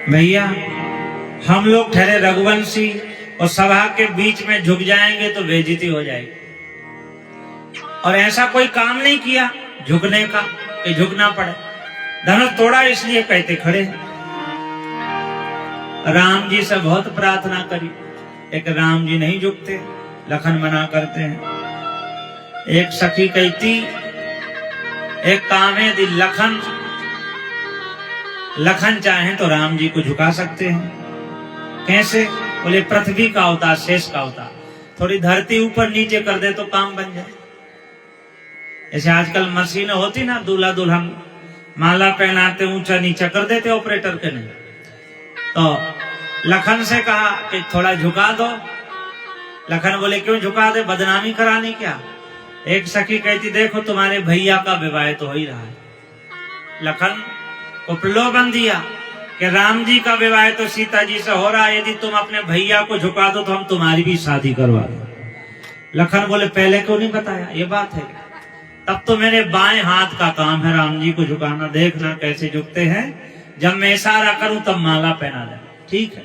भैया हम लोग ठहरे रघुवंशी और सभा के बीच में झुक जाएंगे तो बेइज्जती हो जाएगी, और ऐसा कोई काम नहीं किया झुकने का कि झुकना पड़े। धनुष तोड़ा इसलिए कहते खड़े। राम जी से बहुत प्रार्थना करी, एक राम जी नहीं झुकते, लखन मना करते हैं। एक सखी कहती एक काम है यदि लखन चाहे तो राम जी को झुका सकते हैं। कैसे? बोले पृथ्वी का अवतार, शेष का अवतार, थोड़ी धरती ऊपर नीचे कर दे तो काम बन जाए। जैसे आजकल मशीन होती ना, दूल्हा दुल्हन माला पहनाते ऊंचा नीचा कर देते ऑपरेटर के नहीं, तो लखन से कहा कि थोड़ा झुका दो। लखन बोले क्यों झुका दे, बदनामी करानी क्या? एक सखी कहती देखो तुम्हारे भैया का विवाह तो हो ही रहा है। लखन को प्रलोभन दिया कि राम जी का विवाह तो सीता जी से हो रहा है, यदि तुम अपने भैया को झुका दो तो हम तुम्हारी भी शादी करवा दो। लखन बोले पहले क्यों नहीं बताया, ये बात है? तब तो मेरे बाएं हाथ का काम है राम जी को झुकाना, देखना कैसे झुकते हैं, जब मैं इशारा करूं तब माला पहना दे। ठीक है।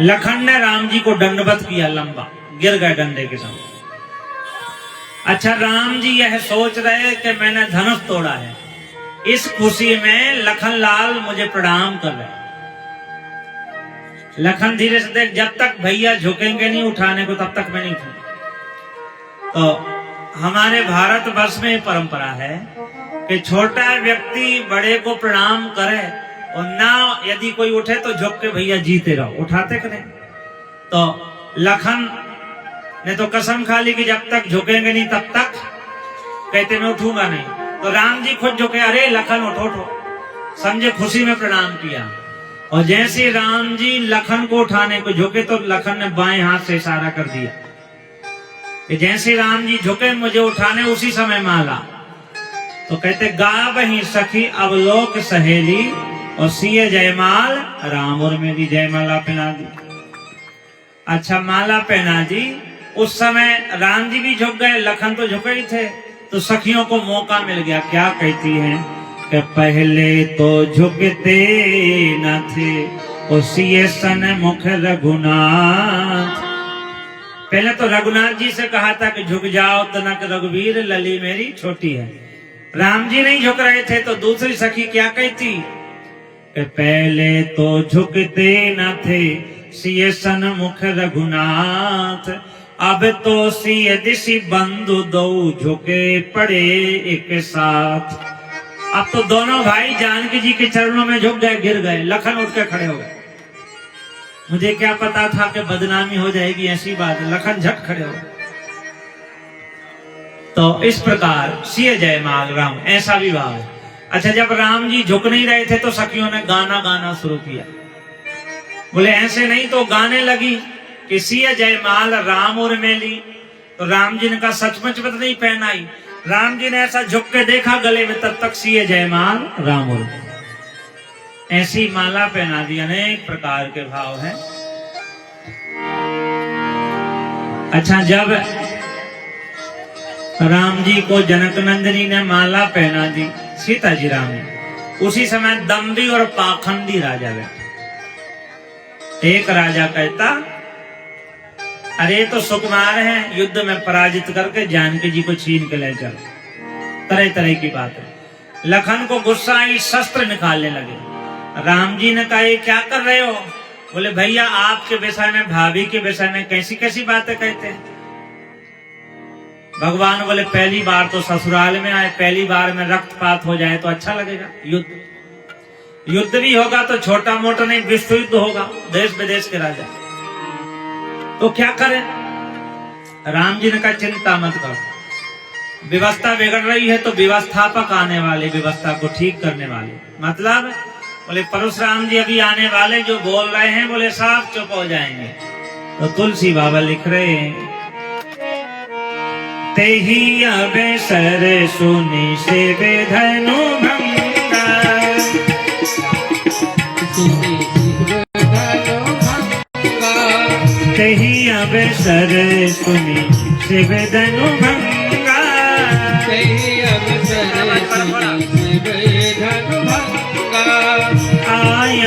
लखन ने राम जी को दंडवत किया, लंबा गिर गए डंडे के साथ। अच्छा, राम जी यह सोच रहे कि मैंने धनुष तोड़ा है, इस खुशी में लखन लाल मुझे प्रणाम कर रहे। लखन धीरे से देख, जब तक भैया झुकेंगे नहीं उठाने को तब तक मैं नहीं उठूंगा। तो हमारे भारत वर्ष में परंपरा है कि छोटा व्यक्ति बड़े को प्रणाम करे, और ना यदि कोई उठे तो झुक के भैया जीते रहो, उठाते कि नहीं? तो लखन ने तो कसम खा ली कि जब तक झुकेंगे नहीं तब तक, कहते मैं उठूंगा नहीं। तो राम जी खुद झुके, अरे लखन उठो उठो, समझे खुशी में प्रणाम किया। और जैसे राम जी लखन को उठाने को झुके तो लखन ने बाएं हाथ से इशारा कर दिया कि जैसे राम जी झुके मुझे उठाने, उसी समय माला। तो कहते गा बही सखी अवलोक सहेली, और सिए जयमाल राम और मेरी जयमाला पहना दी। अच्छा, माला पहना दी। उस समय राम जी भी झुक गए, लखन तो झुके ही थे, तो सखियों को मौका मिल गया। क्या कहती हैं कि पहले तो झुकते न थे उसी सन मुख रघुनाथ। पहले तो रघुनाथ जी से कहा था कि झुक जाओ तनक रघुवीर, लली मेरी छोटी है। राम जी नहीं झुक रहे थे, तो दूसरी सखी क्या कहती कि पहले तो झुकते न थे सिए सन मुख रघुनाथ, अब तो सिए दिशि बंधु दो झुके पड़े एक साथ। अब तो दोनों भाई जानकी जी के चरणों में झुक गए, गिर गए। लखन उठ के खड़े हो गए। मुझे क्या पता था कि बदनामी हो जाएगी, ऐसी बात है। लखन झट खड़े हो गए। तो इस प्रकार सिए जयमाल राम, ऐसा विवाह है। अच्छा, जब राम जी झुक नहीं रहे थे तो सखियों ने गाना शुरू किया। बोले ऐसे नहीं, तो गाने लगी कि सिए जयमाल राम और मेली। तो राम जी ने कहा सचमुच मत नहीं पहनाई। राम जी ने ऐसा झुक के देखा गले में, तब तक सिए जयमाल राम और मेली, ऐसी माला पहना दी। अनेक प्रकार के भाव हैं। अच्छा, जब राम जी को जनक नंदिनी ने माला पहना दी, सीता जी राम ने, उसी समय दम्भी और पाखंडी राजा बैठे। एक राजा कहता अरे तो सुकुमार हैं, युद्ध में पराजित करके जानकी जी को छीन के ले चलो। तरह तरह की बात है। लखन को गुस्सा आई, शस्त्र निकालने लगे। राम जी ने कहा ये क्या कर रहे हो? बोले भैया आपके विषय में, भाभी के विषय में कैसी कैसी बातें कहते हैं। भगवान बोले पहली बार तो ससुराल में आए, पहली बार में रक्तपात हो जाए तो अच्छा लगेगा। युद्ध भी होगा तो छोटा मोटा नहीं, विश्व युद्ध होगा, देश विदेश के राजा। तो क्या करें? राम जी ने कहा चिंता मत करो, व्यवस्था बिगड़ रही है तो व्यवस्थापक आने वाले, व्यवस्था को ठीक करने वाले। मतलब बोले परशुराम जी अभी आने वाले, जो बोल रहे हैं बोले साफ चुप हो जाएंगे। तो तुलसी बाबा लिख रहे हैं तेही अवसर सुनि सेवे धनु भंगा, तेही अवसर सुनि सेवे धनु भंगा, तेही अवसर सुनि सेवे धनु भंगा, आय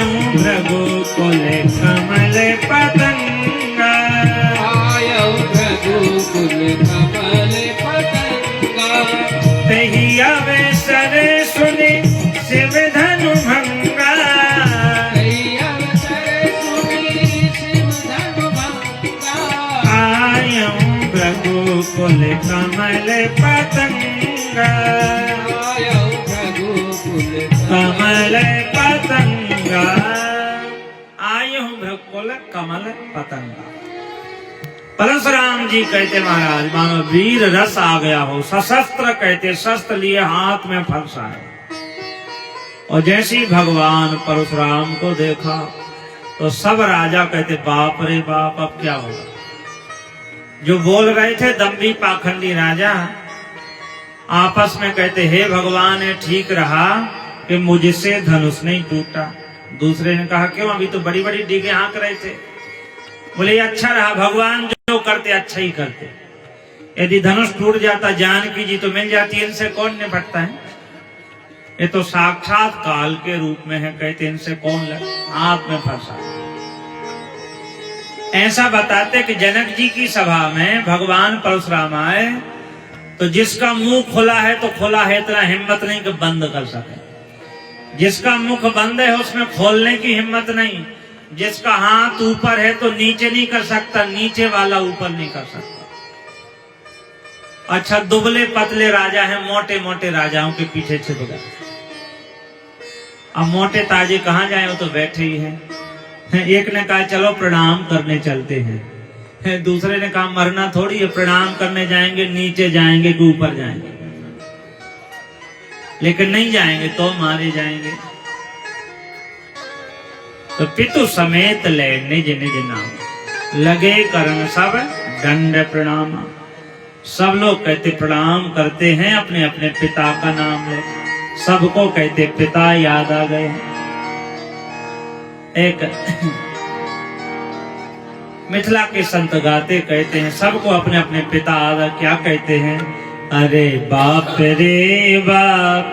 कमल पतंगा, कमल पतंगा, आयो भ्रकुल कमल पतंगा। परशुराम जी कहते महाराज मानो वीर रस आ गया हो, सशस्त्र कहते शस्त्र लिए हाथ में फरसा है। और जैसे ही भगवान परशुराम को देखा तो सब राजा कहते बाप रे बाप, अब क्या होगा। जो बोल रहे थे दम्भी पाखंडी राजा आपस में कहते हे भगवान, ये ठीक रहा कि मुझसे धनुष नहीं टूटा। दूसरे ने कहा क्यों, अभी तो बड़ी बड़ी डीगे हाँक रहे थे। बोले अच्छा रहा, भगवान जो करते अच्छा ही करते। यदि धनुष टूट जाता जानकी जी तो मिल जाती, इनसे कौन निपटता है। ये तो साक्षात काल के रूप में है, कहते इनसे कौन लग, हाथ में फंसा। ऐसा बताते कि जनक जी की सभा में भगवान परशुराम आए तो जिसका मुंह खुला है तो खुला है, इतना हिम्मत नहीं कि बंद कर सके। जिसका मुख बंद है उसमें खोलने की हिम्मत नहीं। जिसका हाथ ऊपर है तो नीचे नहीं कर सकता, नीचे वाला ऊपर नहीं कर सकता। अच्छा दुबले पतले राजा हैं, मोटे मोटे राजाओं के पीछे छिप गए। अब मोटे ताजे कहाँ जाए, वो तो बैठे ही हैं। एक ने कहा चलो प्रणाम करने चलते हैं, दूसरे ने कहा मरना थोड़ी है, प्रणाम करने जाएंगे नीचे जाएंगे कि ऊपर जाएंगे, लेकिन नहीं जाएंगे तो मारे जाएंगे। तो पितु समेत ले निज निज नाम, लगे करन सब दंड प्रणाम। सब लोग कहते प्रणाम करते हैं, अपने अपने पिता का नाम ले। सबको कहते पिता याद आ गए। एक मिथिला के संत गाते कहते हैं सबको अपने अपने पिता आदा, क्या कहते हैं, अरे बाप रे बाप,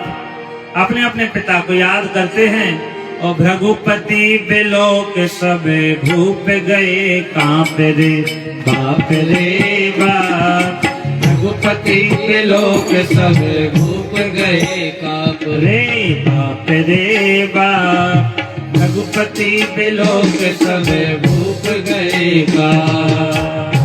अपने अपने पिता को याद करते हैं। और भृगुपति बिलोक सब भूप गए कांप रे बाप रे बाप, भृगुपति बिलोक सब भूप गए कांप रे बाप रे बाप, भृगुपति बिलोक सब भूप गए कांप।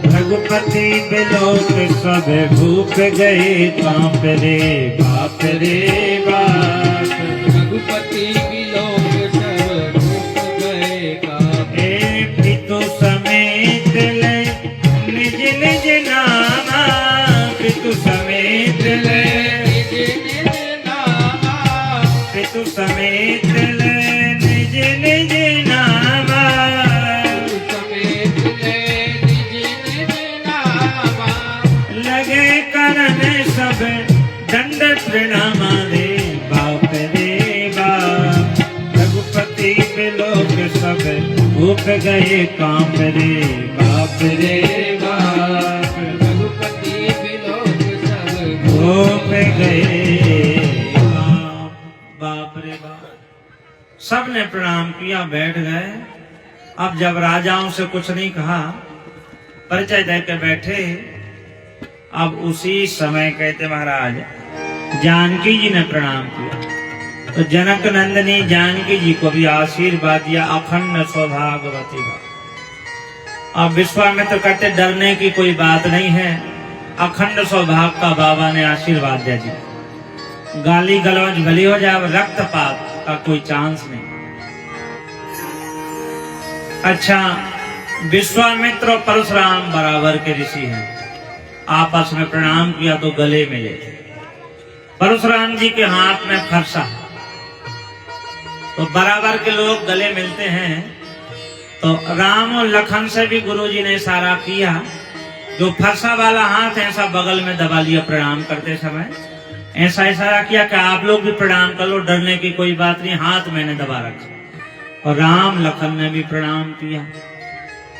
भृगुपति बिलोक सब भूप गए कांप रे बाप रे बाप, भृगुपति बिलोक सब भूप गए कांप। पितु समेत ले निज निज नामा, पितु समेत ले निज निज नामा, पितु समेत ले निज निज नामा, समेत ले निज निज नामा। लगे करने सब दंड प्रणाम रे बाप रे बाप, रघुपति बिलोक सब भूप गए कांप रे बाप रे बाप, भृगुपति बिलोक सब भूप गए कांप, बाप रे बाप। सबने प्रणाम किया, बैठ गए। अब जब राजाओं से कुछ नहीं कहा, परिचय देकर बैठे। अब उसी समय कहते महाराज जानकी जी ने प्रणाम किया तो जनक नंदिनी जानकी जी को भी आशीर्वाद दिया, अखंड सौभाग्यवती भव। अब विश्वामित्र कहते डरने की कोई बात नहीं है, अखंड सौभाग्य का बाबा ने आशीर्वाद दे दिया। गाली गलौज भली हो जाए, रक्तपात का कोई चांस नहीं। अच्छा विश्वामित्र और परशुराम बराबर के ऋषि हैं, आपस में प्रणाम किया तो गले मिले। परशुराम जी के हाथ में फरसा, तो बराबर के लोग गले मिलते हैं। तो राम और लखन से भी गुरुजी ने इशारा किया, जो फरसा वाला हाथ ऐसा बगल में दबा लिया प्रणाम करते समय, ऐसा इशारा किया कि आप लोग भी प्रणाम कर लो, डरने की कोई बात नहीं, हाथ मैंने दबा रखा। और राम लखन ने भी प्रणाम किया।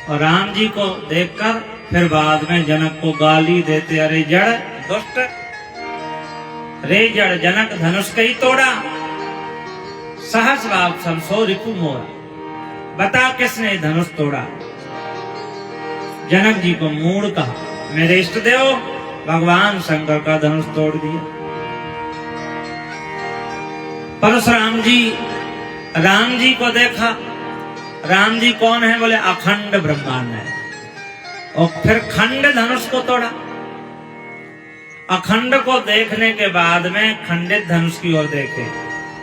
और राम जी को देखकर फिर बाद में जनक को गाली देते, अरे जड़ दुष्ट, रे जड़ जनक धनुष कहीं तोड़ा, सहस बाप सब सो रिपु मोरा, बता किसने धनुष तोड़ा। जनक जी को मूढ़ कहा, मेरे इष्ट देव भगवान शंकर का धनुष तोड़ दिया। परशुराम जी राम जी को देखा। राम जी कौन है? बोले अखंड ब्रह्मांड है। और फिर खंड धनुष को तोड़ा। अखंड को देखने के बाद में खंडित धनुष की ओर देखे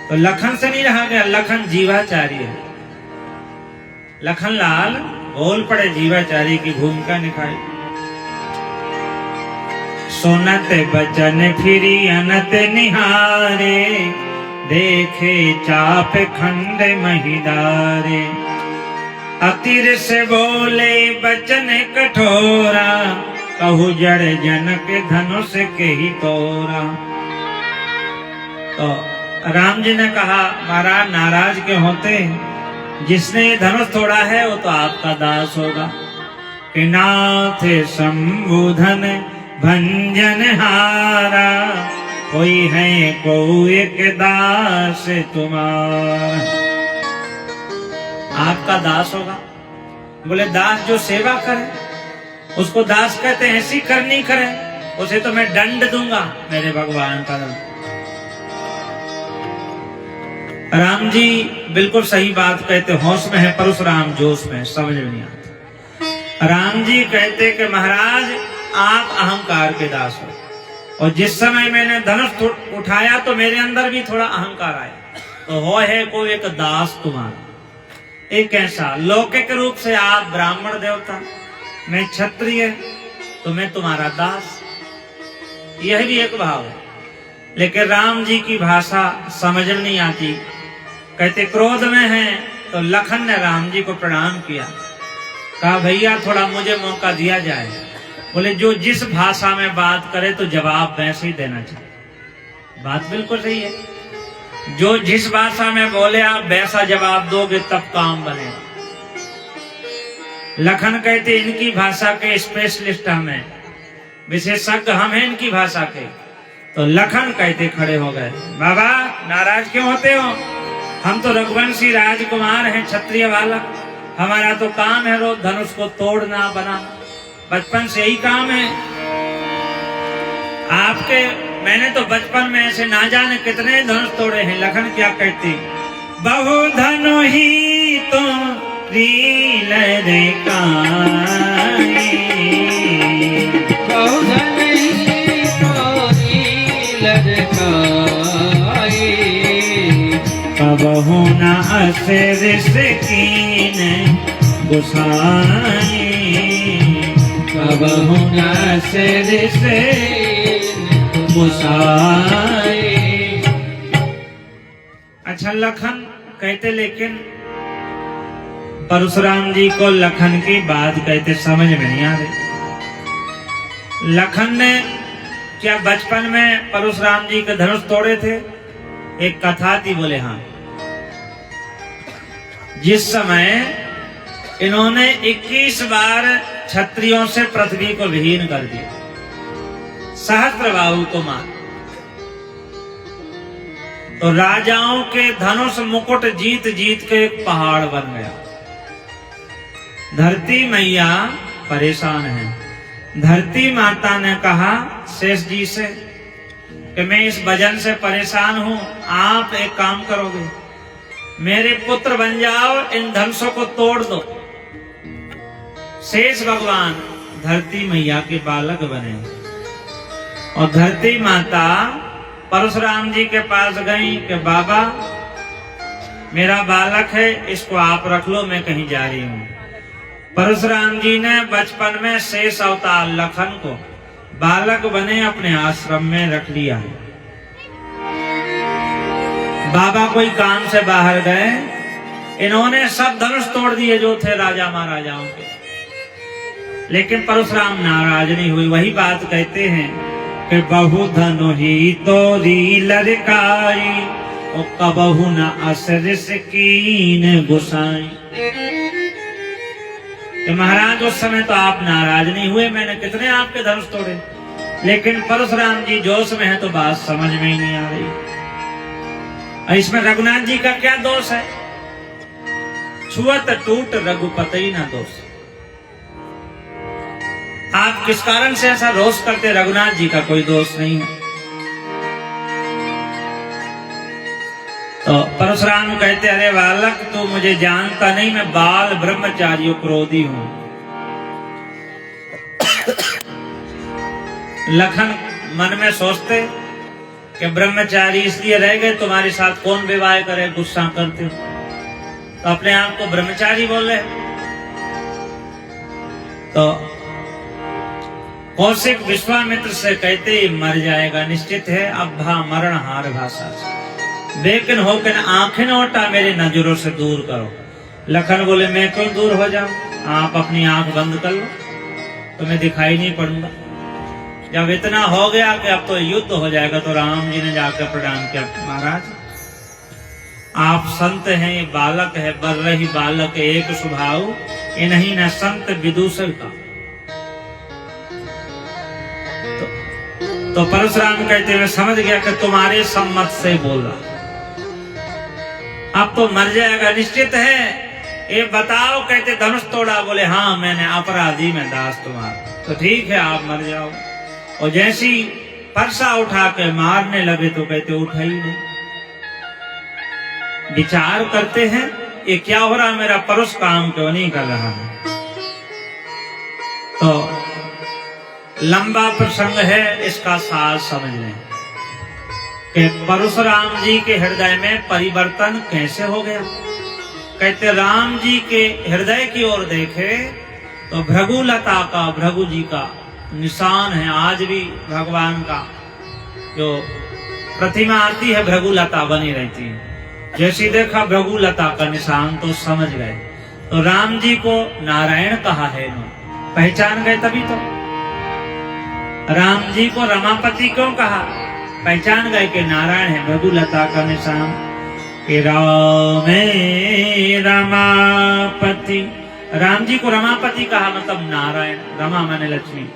तो लखन से नहीं रहा गया। लखन जीवाचारी है। लखन लाल बोल पड़े, जीवाचारी की भूमिका निभाई। सुनत बचन फिरी अनत निहारे, देखे चाप खंड महिदारे। अतिर से बोले बचन कठोरा, कहु जड़ जनक धनुष के ही तोरा। तो राम जी ने कहा, महाराज नाराज के होते, जिसने ये धनुष तोड़ा है वो तो आपका दास होगा। कि नाथ संबोधन भंजन हारा, कोई है को एक दास तुम्हारा। आपका दास होगा। बोले दास जो सेवा करे उसको दास कहते हैं। ऐसी करनी करे उसे तो मैं दंड दूंगा मेरे भगवान का। राम जी बिल्कुल सही बात कहते, होश में है, परशुराम जोश में, समझ में नहीं आता। राम जी कहते कि महाराज आप अहंकार के दास हो, और जिस समय मैंने धनुष उठाया तो मेरे अंदर भी थोड़ा अहंकार आया, तो हो है कोई एक दास तुम्हारा। एक ऐसा लौकिक रूप से आप ब्राह्मण देवता, मैं क्षत्रिय, तो मैं तुम्हारा दास, यह भी एक भाव है। लेकिन राम जी की भाषा समझ में नहीं आती। कहते क्रोध में है, तो लखन ने राम जी को प्रणाम किया, कहा भैया थोड़ा मुझे मौका दिया जाए। बोले जो जिस भाषा में बात करे तो जवाब वैसे ही देना चाहिए। बात बिल्कुल सही है। जो जिस भाषा में बोले आप वैसा जवाब दोगे तब काम बनेगा। लखन कहते इनकी भाषा के स्पेशलिस्ट हम हैं, विशेषज्ञ हम हैं इनकी भाषा के। तो लखन कहते खड़े हो गए, बाबा नाराज क्यों होते हो? हम तो रघुवंशी राजकुमार हैं, क्षत्रिय वाला, हमारा तो काम है रोज धनुष को तोड़ना बनाना, बचपन से यही काम है। आपके मैंने तो बचपन में ऐसे ना जाने कितने धनुष तोड़े हैं। लखन क्या कहती, बहु धनु ही तो रील रे काई, बहु धनु ही तो रील रे काई। कबहु न असर से कीन गुसाई, कबहु न असर से गुसाई। अच्छा लखन कहते, लेकिन परशुराम जी को लखन की बात कहते समझ में नहीं आ रही। लखन ने क्या बचपन में परशुराम जी के धनुष तोड़े थे? एक कथा थी। बोले हाँ, जिस समय इन्होंने 21 बार क्षत्रियों से पृथ्वी को विहीन कर दिया, सहस्त्रबाहु को मार, तो राजाओं के धनुष मुकुट जीत जीत के एक पहाड़ बन गया। धरती मैया परेशान है। धरती माता ने कहा शेष जी से कि मैं इस भजन से परेशान हूं, आप एक काम करोगे, मेरे पुत्र बन जाओ, इन धनुषों को तोड़ दो। शेष भगवान धरती मैया के बालक बने, और धरती माता परशुराम जी के पास गई कि बाबा मेरा बालक है, इसको आप रख लो, मैं कहीं जा रही हूं। परशुराम जी ने बचपन में शेष अवतार लखन को बालक बने अपने आश्रम में रख लिया है। बाबा कोई काम से बाहर गए, इन्होंने सब धनुष तोड़ दिए जो थे राजा महाराजाओं के, लेकिन परशुराम नाराज नहीं हुए। वही बात कहते हैं कि बहु धनु ही तोरी लड़काई, और कबहु न असर से कीन गुसाई। कि महाराज उस समय तो आप नाराज नहीं हुए, मैंने कितने आपके धनुष तोड़े, लेकिन परशुराम जी जोश में है तो बात समझ में ही नहीं आ रही। और इसमें रघुनाथ जी का क्या दोष है? छुअत टूट रघुपति ना दोष। आप किस कारण से ऐसा रोष करते? रघुनाथ जी का कोई दोष नहीं है। तो परशुराम कहते, अरे बालक, तू मुझे जानता नहीं, मैं बाल ब्रह्मचारी क्रोधी हूं। लखन मन में सोचते कि ब्रह्मचारी इसलिए रह गए, तुम्हारे साथ कौन विवाह करे, गुस्सा करते हो, तो अपने आप को ब्रह्मचारी बोल रहे। तो कौशिक विश्वामित्र से कहते ही मर जाएगा, निश्चित है, अब्बा मरण हार भाषा से, लेकिन हो के आंखें नोटा मेरी नजरों से दूर करो। लखन बोले, मैं क्यों दूर हो जाऊं, आप अपनी आंख बंद कर लो, तुम्हें दिखाई नहीं पड़ूंगा। जब इतना हो गया कि अब तो युद्ध हो जाएगा, तो राम जी ने जाकर प्रणाम किया, महाराज आप संत हैं, ये बालक है, बर रही बालक एक स्वभाव, इन्हीं न संत विदूषक का। तो परशुराम कहते हुए समझ गया कि तुम्हारे सम्मत से बोल रहा, अब तो मर जाएगा, निश्चित है, ये बताओ। कहते धनुष तोड़ा? बोले हाँ, मैंने, अपराधी में दास तुम्हारा। तो ठीक है, आप मर जाओ। और जैसी परसा उठा के मारने लगे तो कहते उठा ही नहीं। विचार करते हैं, ये क्या हो रहा, मेरा परुष काम क्यों नहीं कर रहा है। तो लंबा प्रसंग है, इसका सार समझ लें कि परशुराम जी के हृदय में परिवर्तन कैसे हो गया। कहते राम जी के हृदय की ओर देखे तो भृगुलता का, भृगु जी का निशान है। आज भी भगवान का जो प्रतिमा आती है, भृगुलता बनी रहती है। जैसी देखा भृगुलता का निशान तो समझ गए। तो राम जी को नारायण कहा है, पहचान गए तभी तो। राम जी को रमापति क्यों कहा, पहचान गए कि नारायण है, भृगुलता का निशान। राम रमापति, राम जी को रमापति कहा मतलब नारायण, रमा माने लक्ष्मी।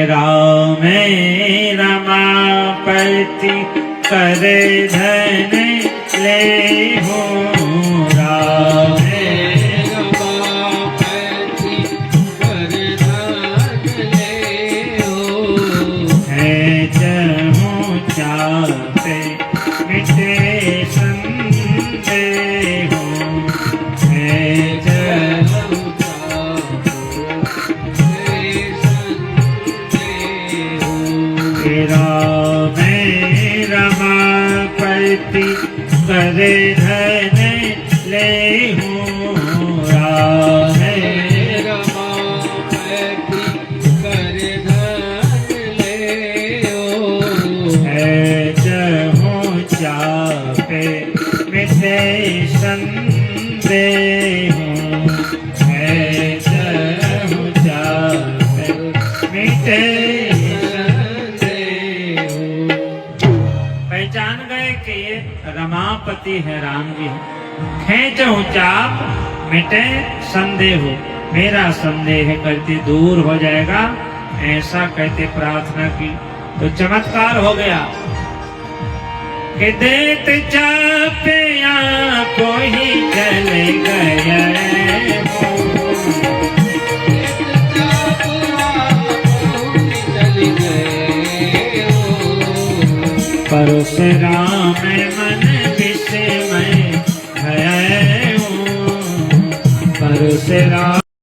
राम रमापति करे धन ले हो, राम रमापति करे धन ले हो, है जहूँ चाहते मिटे संदेह, है जहूँ राम रमापति करे धन ले हूँ, राम रमापति करे धन ले हो, है जहूँ चापे मिटे संदेह, है जहूँ चापे मिटे। पहचान गए कि ये रमापति है, राम जी है। खेचो चाप मिटे संदेह, मेरा संदेह करते दूर हो जाएगा, ऐसा कहते प्रार्थना की। तो चमत्कार हो गया कि देत चापे को ही चले गए हो, परशुराम मन विषमय है, परशुराम